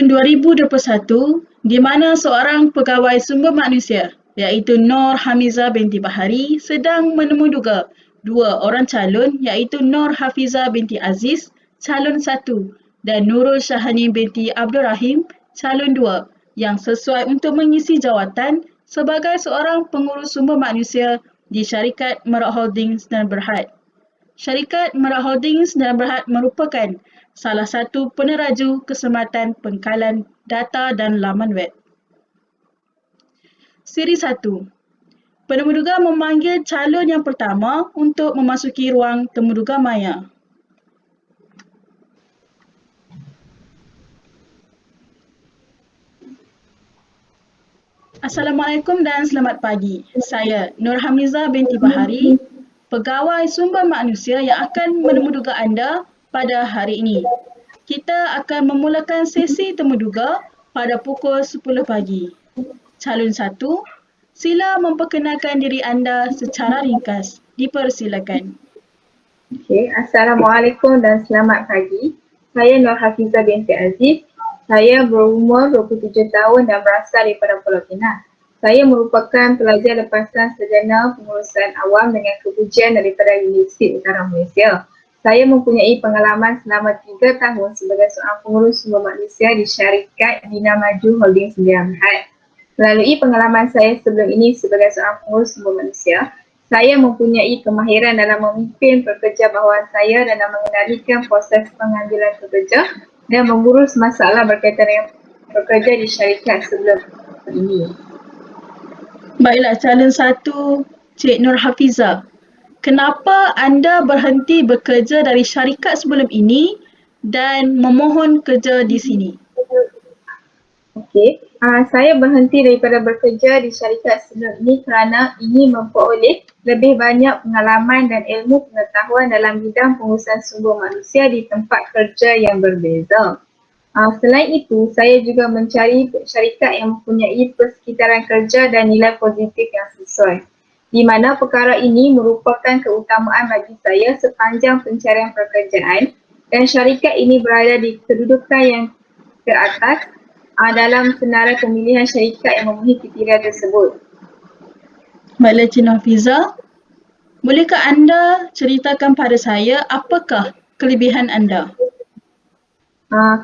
tahun 2021 di mana seorang pegawai sumber manusia iaitu Nur Hamizah binti Bahari sedang menemuduga dua orang calon iaitu Nur Hafizah binti Aziz calon 1 dan Nurul Syahani binti Abdul Rahim calon 2 yang sesuai untuk mengisi jawatan sebagai seorang pengurus sumber manusia di syarikat Merak Holdings dan Berhad. Syarikat Merak Holdings dan Berhad merupakan salah satu peneraju keselamatan pengkalan data dan laman web. Siri 1. Penemuduga memanggil calon yang pertama untuk memasuki ruang temuduga maya. Assalamualaikum dan selamat pagi. Saya Nur Hamizah binti Bahari, pegawai sumber manusia yang akan menemuduga anda pada hari ini. Kita akan memulakan sesi temuduga pada pukul 10 pagi. Calon 1, sila memperkenalkan diri anda secara ringkas. Dipersilakan. Okey, Assalamualaikum dan selamat pagi. Saya Nur Hafizah binti Aziz. Saya berumur 27 tahun dan berasal daripada Pulau Pinang. Saya merupakan pelajar lepasan sarjana pengurusan awam dengan kepujian daripada Universiti Utara Malaysia. Saya mempunyai pengalaman selama 3 tahun sebagai seorang pengurus sumber manusia di syarikat Bina Maju Holdings Sdn Bhd. Melalui pengalaman saya sebelum ini sebagai seorang pengurus sumber manusia, saya mempunyai kemahiran dalam memimpin pekerja bawahan saya dalam mengendalikan proses pengambilan pekerja dan mengurus masalah berkaitan dengan pekerja di syarikat sebelum ini. Baiklah, calon 1, Cik Nur Hafizah. Kenapa anda berhenti bekerja dari syarikat sebelum ini dan memohon kerja di sini? Okey, saya berhenti daripada bekerja di syarikat sebelum ini kerana ingin memperoleh lebih banyak pengalaman dan ilmu pengetahuan dalam bidang pengurusan sumber manusia di tempat kerja yang berbeza. Selain itu, saya juga mencari syarikat yang mempunyai persekitaran kerja dan nilai positif yang sesuai. Di mana perkara ini merupakan keutamaan bagi saya sepanjang pencarian pekerjaan dan syarikat ini berada di kedudukan yang teratas dalam senarai pemilihan syarikat yang memenuhi kriteria tersebut. Baiklah, Cik Nur Hafizah. Bolehkah anda ceritakan pada saya apakah kelebihan anda?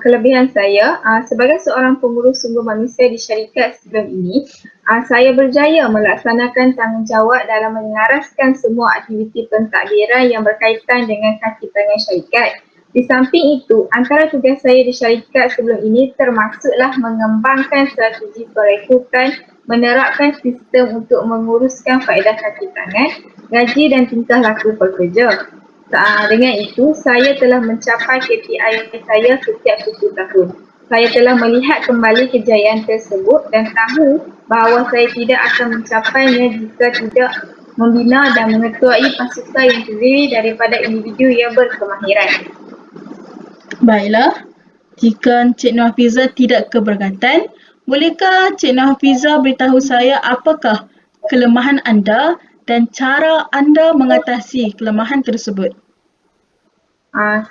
Kelebihan saya, sebagai seorang pengurus sumber manusia di syarikat sebelum ini, saya berjaya melaksanakan tanggungjawab dalam menyelaraskan semua aktiviti pentadbiran yang berkaitan dengan kaki tangan syarikat. Di samping itu, antara tugas saya di syarikat sebelum ini termasuklah mengembangkan strategi perekrutan, menerapkan sistem untuk menguruskan faedah kaki tangan, gaji dan tingkah laku pekerja. Dengan itu, saya telah mencapai KPI saya setiap 7 tahun. Saya telah melihat kembali kejayaan tersebut dan tahu bahawa saya tidak akan mencapainya jika tidak membina dan mengetuai pasukan yang terdiri daripada individu yang berkemahiran. Baiklah, jika Cik Nur Hafizah tidak keberkatan, bolehkah Cik Nur Hafizah beritahu saya apakah kelemahan anda dan cara anda mengatasi kelemahan tersebut?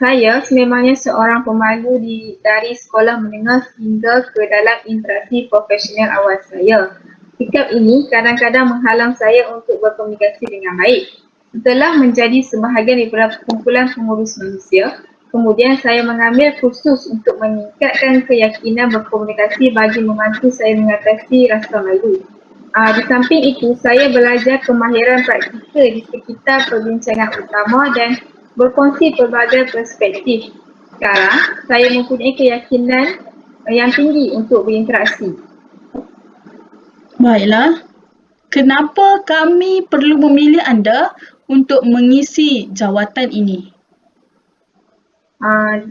Saya sememangnya seorang pemalu dari sekolah menengah hingga ke dalam interaksi profesional awal saya. Sikap ini kadang-kadang menghalang saya untuk berkomunikasi dengan baik. Setelah menjadi sebahagian daripada kumpulan pengurus manusia, kemudian saya mengambil kursus untuk meningkatkan keyakinan berkomunikasi bagi membantu saya mengatasi rasa malu. Di samping itu, saya belajar kemahiran praktikal di sekitar perbincangan utama dan berkongsi pelbagai perspektif. Sekarang, saya mempunyai keyakinan yang tinggi untuk berinteraksi. Baiklah, kenapa kami perlu memilih anda untuk mengisi jawatan ini?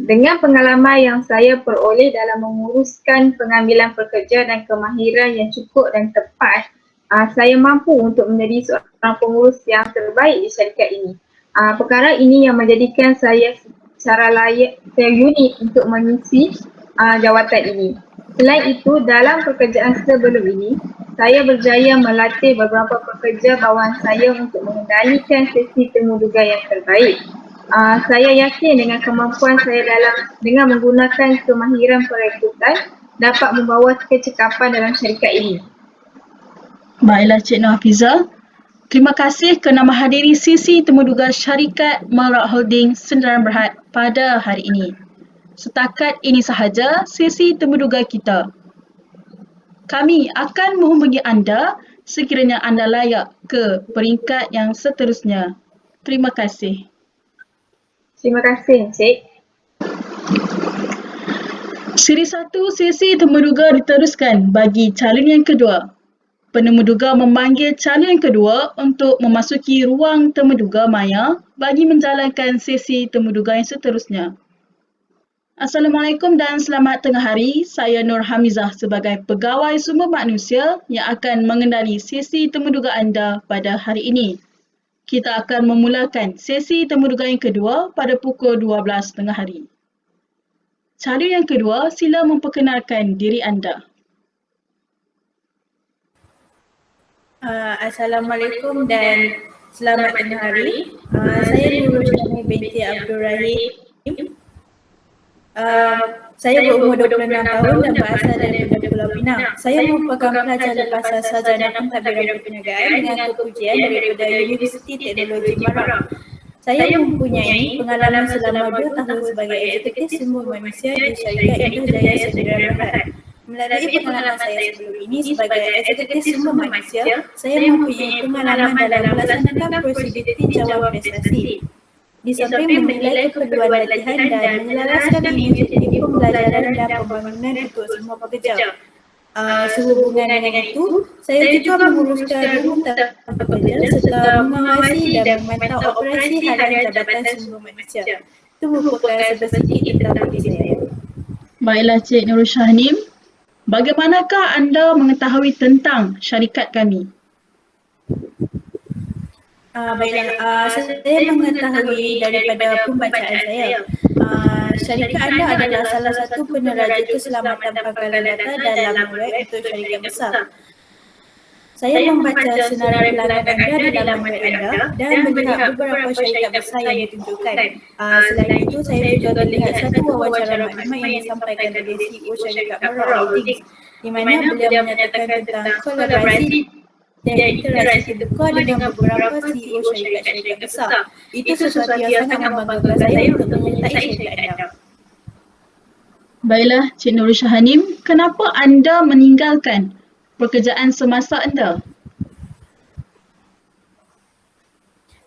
Dengan pengalaman yang saya peroleh dalam menguruskan pengambilan pekerja dan kemahiran yang cukup dan tepat, saya mampu untuk menjadi seorang pengurus yang terbaik di syarikat ini. Perkara ini yang menjadikan saya secara unik untuk mengisi jawatan ini. Selain itu, dalam pekerjaan sebelum ini, saya berjaya melatih beberapa pekerja bawahan saya untuk mengendalikan sesi temuduga yang terbaik. Saya yakin dengan kemampuan saya dengan menggunakan kemahiran perekrutan dapat membawa kecekapan dalam syarikat ini. Baiklah Cik Nur Hafizah. Terima kasih kerana menghadiri sesi temuduga syarikat Marak Holding Sdn Bhd pada hari ini. Setakat ini sahaja sesi temuduga kita. Kami akan menghubungi anda sekiranya anda layak ke peringkat yang seterusnya. Terima kasih. Terima kasih Encik. Siri 1 sesi temuduga diteruskan bagi calon yang kedua. Penemuduga memanggil calon yang kedua untuk memasuki ruang temuduga maya bagi menjalankan sesi temuduga yang seterusnya. Assalamualaikum dan selamat tengah hari. Saya Nur Hamizah sebagai Pegawai Sumber Manusia yang akan mengendali sesi temuduga anda pada hari ini. Kita akan memulakan sesi temuduga yang kedua pada pukul 12 tengah hari. Calon yang kedua, sila memperkenalkan diri anda. Assalamualaikum dan selamat tengah hari. Saya Nurul Syahni binti Abdul Rahim. Saya berumur 26 tahun dan berasal daripada Pulau Pinang. Saya merupakan pelajar lepasan sarjana pentadbiran perniagaan dengan kepujian daripada Universiti Teknologi Marak. Saya mempunyai pengalaman selama 2 tahun sebagai eksekutif sumber manusia di syarikat Indah Jaya Sdn Bhd. Melalui pengalaman saya sebelum ini sebagai eksekutif sumber manusia, saya mempunyai pengalaman dalam melaksanakan prosedur tinjauan prestasi. Di samping menilai keperluan latihan dan menyelaraskan inisiatif pembelajaran dan pembangunan untuk semua pekerja. Sehubungan dengan itu, saya juga menguruskan rutan pekerja serta mengawasi dan memantau operasi harian Jabatan Sumber Manusia. Itu merupakan sedikit tentang diri saya. Baiklah Cik Nurul Syahnim. Bagaimanakah anda mengetahui tentang syarikat kami? Saya mengetahui daripada pembacaan saya. Syarikat anda adalah salah satu peneraja keselamatan pangkalan data dalam web untuk syarikat besar. Saya membaca senarai pelanggan anda di dalam web anda dan melihat beberapa syarikat besar yang ditunjukkan. Selain itu, saya juga melihat satu wawancara maklumat yang disampaikan oleh CEO syarikat Marak Holdings di mana beliau menyatakan tentang kolaborasi dan interaksi terbuka dengan beberapa CEO syarikat-syarikat besar. Itu sesuatu yang sangat membanggakan saya untuk menyertai syarikat anda. Baiklah Cik Nurul Syahnim, kenapa anda meninggalkan pekerjaan semasa anda?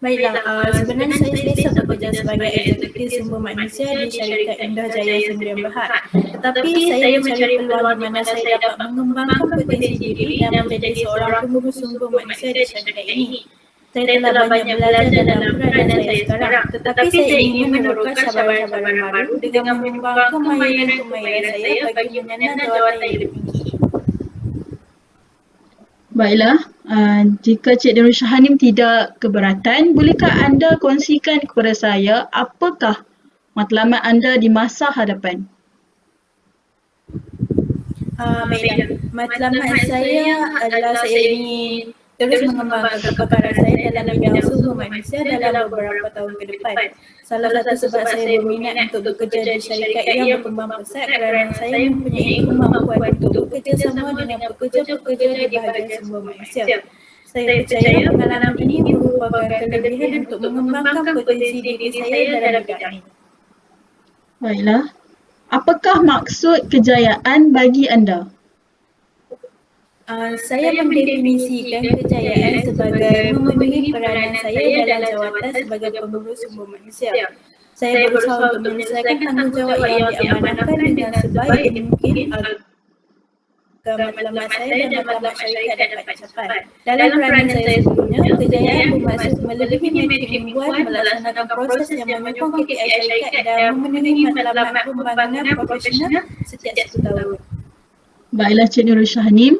Baiklah, sebenarnya saya selesa bekerja sebagai eksekutif sumber manusia di syarikat Indah Jaya Sdn Bhd. Tetapi saya mencari peluang di mana saya dapat mengembangkan potensi diri dan menjadi seorang pengurus sumber manusia di syarikat ini. Saya telah banyak belajar dalam peranan saya sekarang, tetapi saya ingin meneroka cabaran-cabaran baru dengan mengembangkan kemahiran-kemahiran saya bagi menyandang jawatan yang lebih tinggi. Baiklah, jika Cik Nurul Syahnim tidak keberatan, bolehkah anda kongsikan kepada saya apakah matlamat anda di masa hadapan? Baiklah, matlamat saya adalah saya ingin terus mengembangkan kepakaran saya dalam bidang sumber manusia dalam beberapa tahun ke depan. Salah satu sebab saya berminat untuk bekerja di syarikat yang berkembang pesat kerana saya mempunyai kemampuan untuk bekerja sama dengan pekerja-pekerja di bahagian sumber manusia. Saya percaya pengalaman ini merupakan kelebihan untuk mengembangkan potensi diri saya dalam bidang ini. Baiklah, apakah maksud kejayaan bagi anda? Saya mendefinisikan kejayaan sebagai memenuhi peranan saya dalam jawatan sebagai pengurus sumber manusia. Saya berusaha untuk menyelesaikan tanggungjawab yang diamanahkan dengan sebaik mungkin agar matlamat saya dan matlamat syarikat dapat dicapai. Dalam peranan saya sebelumnya, kejayaan bermaksud melebihi metrik membuat, melaksanakan proses yang menyokong KPI syarikat dan memenuhi matlamat pembangunan profesional setiap 10 tahun. Baiklah Cik Nurul Syahnim.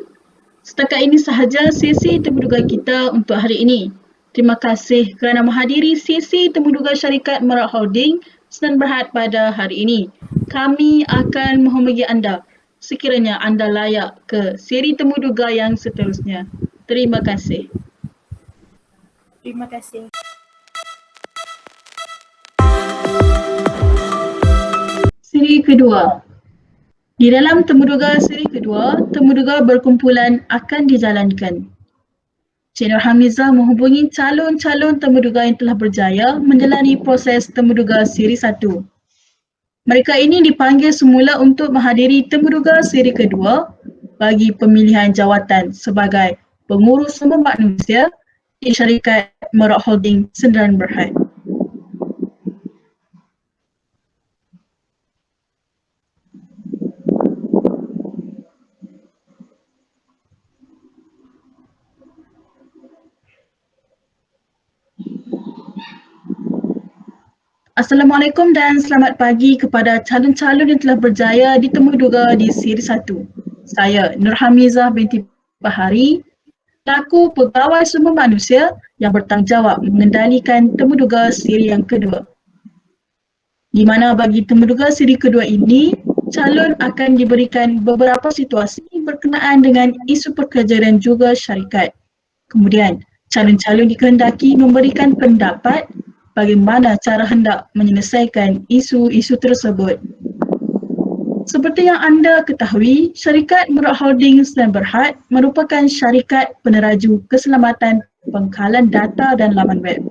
Setakat ini sahaja sesi temuduga kita untuk hari ini. Terima kasih kerana menghadiri sesi temuduga syarikat Marak Holding Sdn Bhd pada hari ini. Kami akan menghubungi anda sekiranya anda layak ke seri temuduga yang seterusnya. Terima kasih. Terima kasih. Siri kedua. Di dalam temuduga siri kedua, temuduga berkumpulan akan dijalankan. Cik Nur Hamizah menghubungi calon-calon temuduga yang telah berjaya menjalani proses temuduga siri 1. Mereka ini dipanggil semula untuk menghadiri temuduga siri kedua bagi pemilihan jawatan sebagai pengurus sumber manusia di syarikat Merak Holding Sendirian Berhad. Assalamualaikum dan selamat pagi kepada calon-calon yang telah berjaya di temuduga di siri 1. Saya Nur Hamizah binti Bahari, selaku pegawai sumber manusia yang bertanggungjawab mengendalikan temuduga siri yang kedua. Di mana bagi temuduga siri kedua ini, calon akan diberikan beberapa situasi berkenaan dengan isu pekerja dan juga syarikat. Kemudian, calon-calon dikehendaki memberikan pendapat bagaimana cara hendak menyelesaikan isu-isu tersebut. Seperti yang anda ketahui, syarikat Merak Holding Sdn Bhd merupakan syarikat peneraju keselamatan pengkalan data dan laman web.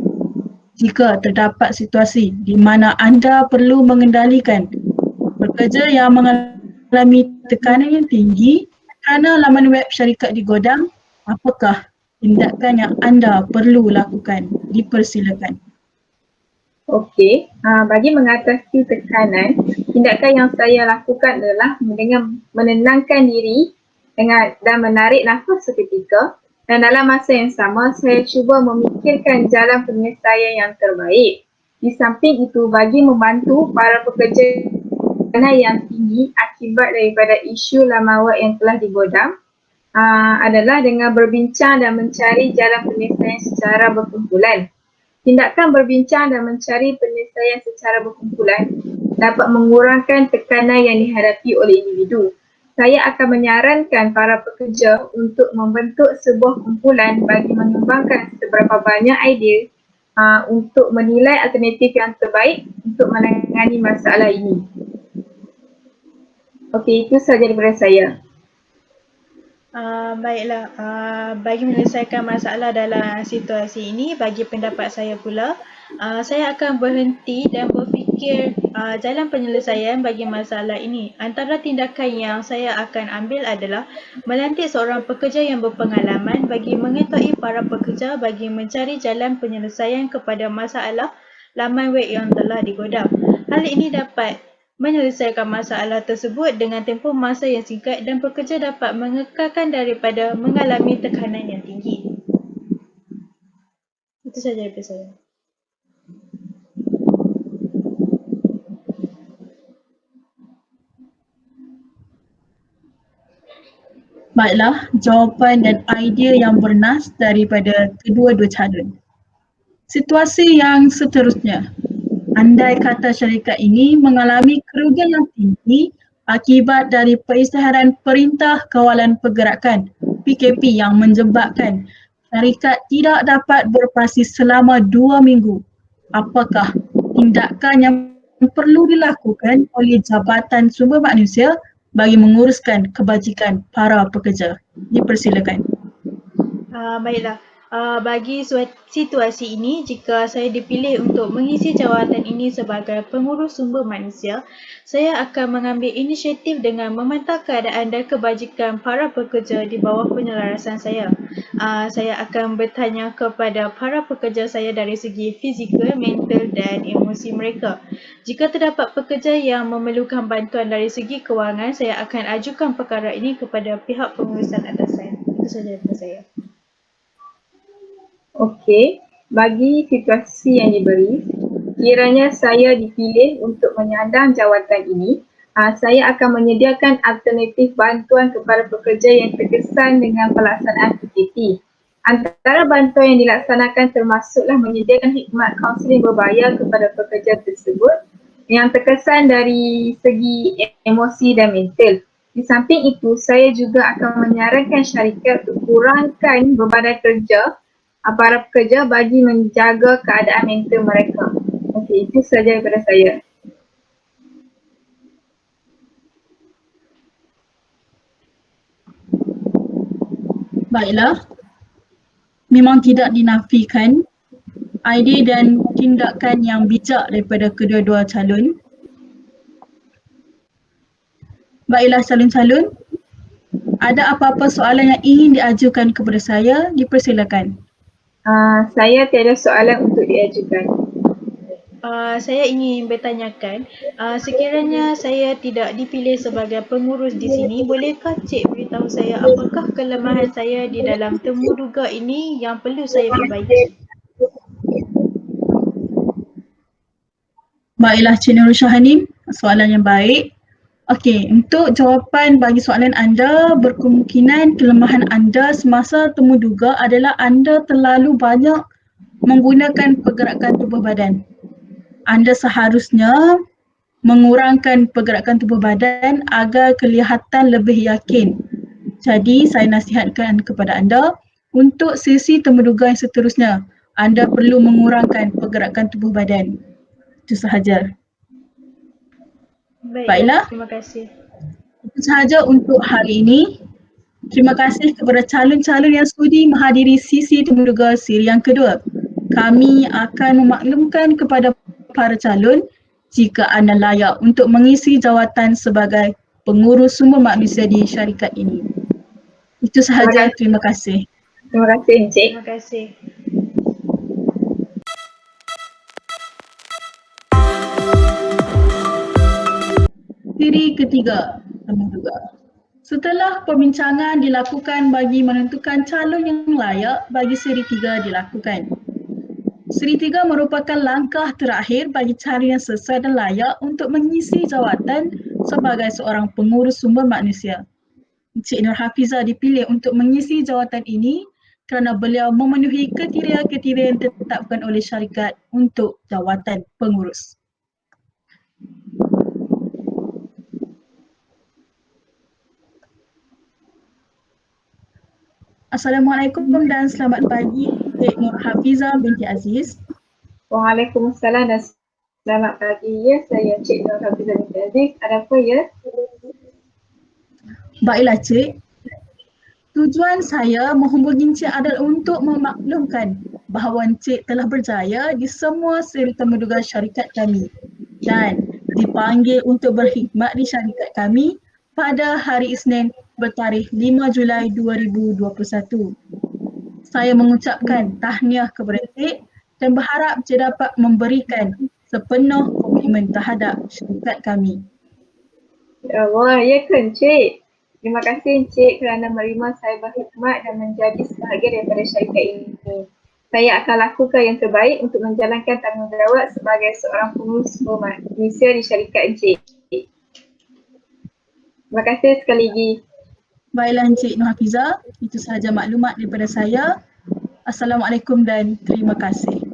Jika terdapat situasi di mana anda perlu mengendalikan pekerja yang mengalami tekanan yang tinggi kerana laman web syarikat digodam, apakah tindakan yang anda perlu lakukan? Dipersilakan. Okey, bagi mengatasi tekanan, tindakan yang saya lakukan adalah dengan menenangkan diri dan menarik nafas seketika, dan dalam masa yang sama saya cuba memikirkan jalan penyelesaian yang terbaik. Di samping itu, bagi membantu para pekerja yang tinggi akibat daripada isu laman web yang telah digodam, adalah dengan berbincang dan mencari jalan penyelesaian secara berkumpulan. Tindakan berbincang dan mencari penyelesaian secara berkumpulan dapat mengurangkan tekanan yang dihadapi oleh individu. Saya akan menyarankan para pekerja untuk membentuk sebuah kumpulan bagi mengembangkan seberapa banyak idea untuk menilai alternatif yang terbaik untuk menangani masalah ini. Okey, itu sahaja daripada saya. Baiklah, bagi menyelesaikan masalah dalam situasi ini, bagi pendapat saya pula, saya akan berhenti dan berfikir jalan penyelesaian bagi masalah ini. Antara tindakan yang saya akan ambil adalah melantik seorang pekerja yang berpengalaman bagi mengetahui para pekerja bagi mencari jalan penyelesaian kepada masalah laman web yang telah digodam. Hal ini dapat menyelesaikan masalah tersebut dengan tempoh masa yang singkat dan pekerja dapat mengekalkan daripada mengalami tekanan yang tinggi. Itu sahaja daripada saya. Baiklah, jawapan dan idea yang bernas daripada kedua-dua calon. Situasi yang seterusnya. Andai kata syarikat ini mengalami kerugian yang tinggi akibat dari perisytiharan Perintah Kawalan Pergerakan PKP yang menyebabkan syarikat tidak dapat beroperasi selama 2 minggu. Apakah tindakan yang perlu dilakukan oleh Jabatan Sumber Manusia bagi menguruskan kebajikan para pekerja? Dipersilakan. Baiklah, bagi situasi ini, jika saya dipilih untuk mengisi jawatan ini sebagai pengurus sumber manusia, saya akan mengambil inisiatif dengan memantau keadaan dan kebajikan para pekerja di bawah penyelarasan saya. Saya akan bertanya kepada para pekerja saya dari segi fizikal, mental dan emosi mereka. Jika terdapat pekerja yang memerlukan bantuan dari segi kewangan, saya akan ajukan perkara ini kepada pihak pengurusan atasan. Itu sahaja daripada saya. Okey, bagi situasi yang diberi, kiranya saya dipilih untuk menyandang jawatan ini, saya akan menyediakan alternatif bantuan kepada pekerja yang terkesan dengan pelaksanaan PKP. Antara bantuan yang dilaksanakan termasuklah menyediakan khidmat kaunseling berbayar kepada pekerja tersebut yang terkesan dari segi emosi dan mental. Di samping itu, saya juga akan menyarankan syarikat untuk kurangkan bebanan kerja para pekerja bagi menjaga keadaan mental mereka. Okey, itu sahaja daripada saya. Baiklah, memang tidak dinafikan idea dan tindakan yang bijak daripada kedua-dua calon. Baiklah calon-calon, ada apa-apa soalan yang ingin diajukan kepada saya, dipersilakan. Saya tiada soalan untuk diajukan. Saya ingin bertanyakan, sekiranya saya tidak dipilih sebagai pengurus di sini, bolehkah Cik beritahu saya apakah kelemahan saya di dalam temuduga ini yang perlu saya perbaiki? Baiklah Cik Nurul Syahanim, soalan yang baik. Okey, untuk jawapan bagi soalan anda, berkemungkinan kelemahan anda semasa temuduga adalah anda terlalu banyak menggunakan pergerakan tubuh badan. Anda seharusnya mengurangkan pergerakan tubuh badan agar kelihatan lebih yakin. Jadi, saya nasihatkan kepada anda untuk sesi temuduga yang seterusnya, anda perlu mengurangkan pergerakan tubuh badan. Itu sahaja. Baiklah. Terima kasih. Itu sahaja untuk hari ini. Terima kasih kepada calon-calon yang sudi menghadiri sesi temuduga siri yang kedua. Kami akan memaklumkan kepada para calon jika anda layak untuk mengisi jawatan sebagai pengurus sumber manusia di syarikat ini. Itu sahaja. Terima kasih. Terima kasih Encik. Terima kasih. Siri ketiga, temuduga. Setelah perbincangan dilakukan bagi menentukan calon yang layak bagi siri 3 dilakukan. Siri 3 merupakan langkah terakhir bagi cari yang sesuai dan layak untuk mengisi jawatan sebagai seorang pengurus sumber manusia. Encik Nur Hafizah dipilih untuk mengisi jawatan ini kerana beliau memenuhi kriteria-kriteria yang ditetapkan oleh syarikat untuk jawatan pengurus. Assalamualaikum dan selamat pagi Encik Nur Hafizah binti Aziz. Waalaikumsalam dan selamat pagi ya. Saya Cik Nur Hafizah binti Aziz. Ada apa ya? Baiklah Cik. Tujuan saya menghubungi Encik adalah untuk memaklumkan bahawa Encik telah berjaya di semua siri temuduga syarikat kami dan dipanggil untuk berkhidmat di syarikat kami pada hari Isnin bertarikh 5 Julai 2021. Saya mengucapkan tahniah kepada Encik dan berharap Encik dapat memberikan sepenuh komitmen terhadap syarikat kami. Wah, ya ke Encik? Terima kasih Encik kerana menerima saya berkhidmat dan menjadi sebahagian daripada syarikat ini. Saya akan lakukan yang terbaik untuk menjalankan tanggungjawab sebagai seorang pengurus manusia di syarikat Encik. Terima kasih sekali lagi. Baiklah Encik Nur Hafizah, itu sahaja maklumat daripada saya. Assalamualaikum dan terima kasih.